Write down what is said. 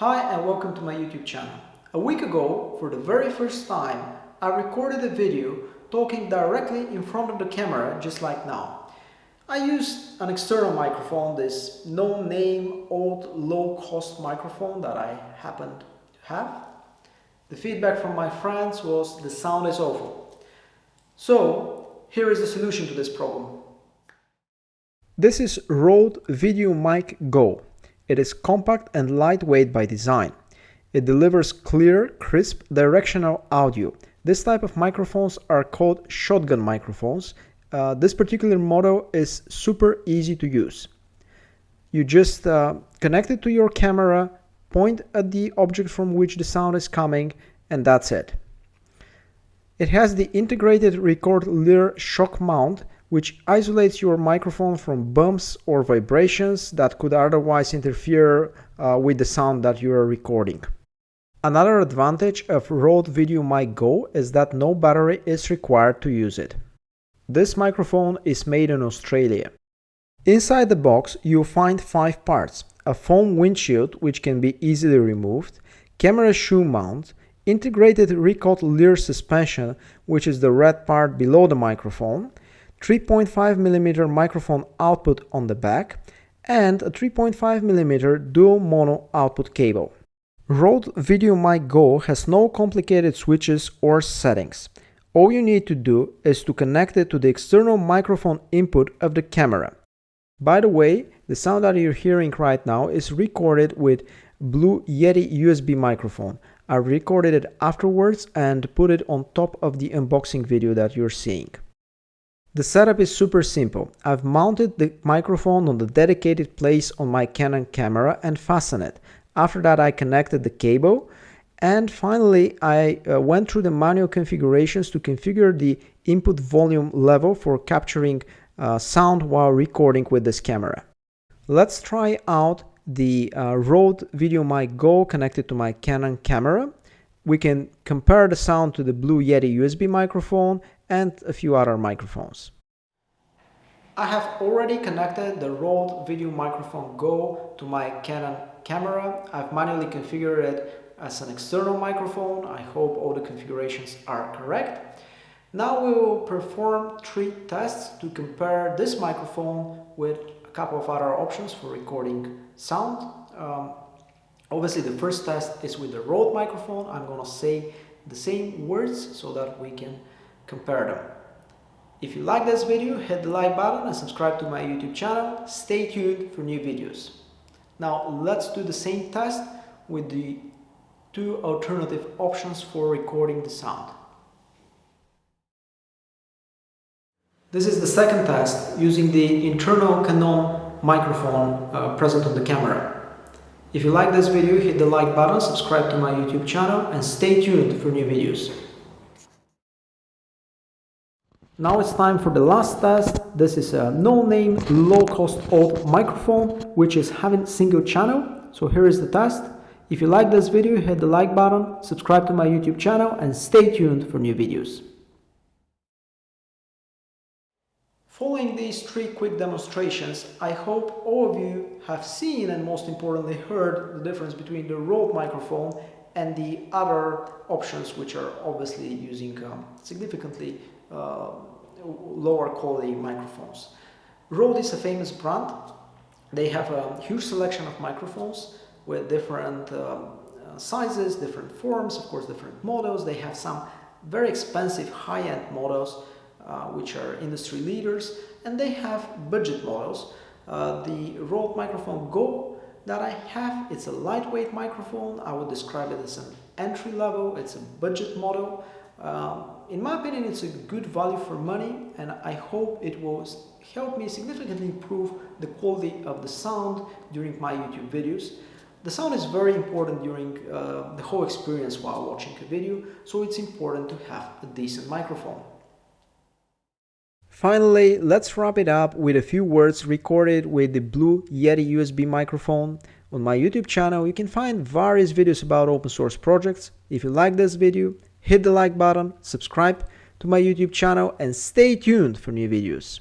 Hi and welcome to my YouTube channel. A week ago, for the very first time, I recorded a video talking directly in front of the camera, just like now. I used an external microphone, this no-name, old, low-cost microphone that I happened to have. The feedback from my friends was the sound is awful. So, here is the solution to this problem. This is RØDE VideoMic GO. It is compact and lightweight by design. It delivers clear, crisp, directional audio. This type of microphones are called shotgun microphones. This particular model is super easy to use. You just connect it to your camera, point at the object from which the sound is coming, and that's it. It has the integrated record leer shock mount, which isolates your microphone from bumps or vibrations that could otherwise interfere with the sound that you are recording. Another advantage of RØDE VideoMic GO is that no battery is required to use it. This microphone is made in Australia. Inside the box you'll find 5 parts: a foam windshield which can be easily removed, camera shoe mount, integrated record leer suspension, which is the red part below the microphone, 3.5mm microphone output on the back, and a 3.5mm dual mono output cable. RØDE VideoMic GO has no complicated switches or settings. All you need to do is to connect it to the external microphone input of the camera. By the way, the sound that you're hearing right now is recorded with Blue Yeti USB microphone. I recorded it afterwards and put it on top of the unboxing video that you're seeing. The setup is super simple. I've mounted the microphone on the dedicated place on my Canon camera and fastened it. After that I connected the cable, and finally I went through the manual configurations to configure the input volume level for capturing sound while recording with this camera. Let's try out the RØDE VideoMic GO connected to my Canon camera. We can compare the sound to the Blue Yeti USB microphone and a few other microphones. I have already connected the RØDE VideoMic GO to my Canon camera. I've manually configured it as an external microphone. I hope all the configurations are correct. Now we will perform 3 tests to compare this microphone with a couple of other options for recording sound. Obviously the first test is with the RØDE microphone. I'm gonna say the same words so that we can compare them. If you like this video, hit the like button and subscribe to my YouTube channel. Stay tuned for new videos. Now let's do the same test with the 2 alternative options for recording the sound. This is the second test using the internal Canon microphone present on the camera. If you like this video, hit the like button, subscribe to my YouTube channel, and stay tuned for new videos. Now it's time for the last test. This is a no-name, low-cost old microphone which is having single channel. So here is the test. If you like this video, hit the like button, subscribe to my YouTube channel, and stay tuned for new videos. Following these 3 quick demonstrations, I hope all of you have seen and most importantly heard the difference between the RØDE microphone and the other options, which are obviously using significantly lower quality microphones. RØDE is a famous brand. They have a huge selection of microphones with different sizes, different forms, of course different models. They have some very expensive high-end models which are industry leaders, and they have budget models. The RØDE microphone GO that I have, it's a lightweight microphone. I would describe it as an entry level. It's a budget model. In my opinion, it's a good value for money, and I hope it will help me significantly improve the quality of the sound during my YouTube videos. The sound is very important during the whole experience while watching a video, so it's important to have a decent microphone. Finally, let's wrap it up with a few words recorded with the Blue Yeti USB microphone. On my YouTube channel you can find various videos about open source projects. If you like this video, hit the like button, subscribe to my YouTube channel, and stay tuned for new videos.